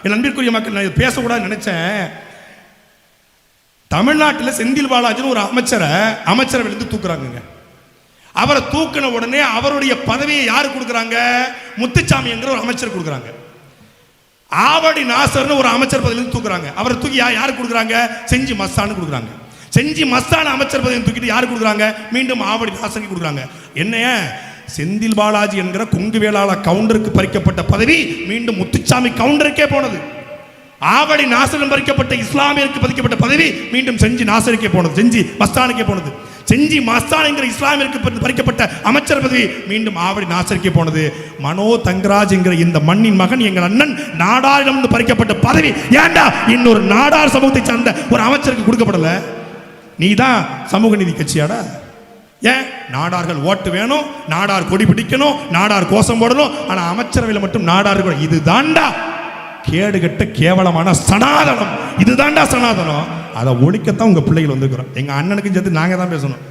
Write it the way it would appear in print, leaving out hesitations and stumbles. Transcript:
என் அன்பிற்குரிய மக்கள், நான் பேசக்கூடாதுன்னு நினைச்சேன். தமிழ்நாட்டில் செந்தில் பாலாஜின்னு ஒரு அமைச்சரவையிலிருந்து தூக்குறாங்க. அவரை தூக்கின உடனே அவருடைய பதவியை யாரு கொடுக்குறாங்க? முத்துச்சாமி என்கிற ஒரு அமைச்சர் கொடுக்குறாங்க. ஆவடி நாசர்னு ஒரு அமைச்சர் பதவியிலிருந்து தூக்குறாங்க. அவரை தூக்கி யாரு கொடுக்குறாங்க? செஞ்சி மஸ்தான்னு கொடுக்குறாங்க. செஞ்சி மஸ்தான் அமைச்சர் பதவியை தூக்கிட்டு யாரு கொடுக்குறாங்க? மீண்டும் ஆவடி நாசருக்கு கொடுக்குறாங்க. என்னைய செந்தில் பாலாஜி என்கிற கொங்கு வேளாள கவுண்டருக்கு பறிக்கப்பட்ட பதவி மீண்டும் முத்துச்சாமி கவுண்டருக்கே போனது. ஆவடி நாசரிடம் பறிக்கப்பட்ட இஸ்லாமியருக்கு பதிக்கப்பட்ட பதவி மீண்டும் செஞ்சி நாசருக்கே போனது, செஞ்சி மஸ்தானுக்கே போனது. செஞ்சி மஸ்தான் என்கிற இஸ்லாமியருக்கு பறிக்கப்பட்ட அமைச்சர் பதவி மீண்டும் ஆவடி நாசருக்கே போனது. மனோ தங்கராஜ் என்கிற இந்த மண்ணின் மகன் எங்கள் அண்ணன் நாடாரிடம் பறிக்கப்பட்ட பதவி ஏண்டா இன்னொரு நாடார் சமூகத்தை சார்ந்த ஒரு அமைச்சருக்கு கொடுக்கப்படல? நீ தான் சமூக நீதி கட்சியாடா? ஏன் நாடார்கள் ஓட்டு வேணும், நாடார் கொடி பிடிக்கணும், நாடார் கோஷம் போடணும், ஆனா அமைச்சரவையில் மட்டும் நாடார்கள். இது தாண்டா கேடுகட்ட கேவலமான சனாதனம். இதுதான்டா சனாதனம். அதை ஒழிக்கத்தான் உங்க பிள்ளைகள் வந்திருக்கிறோம். எங்க அண்ணனுக்கும் சேர்த்து நாங்க தான் பேசணும்.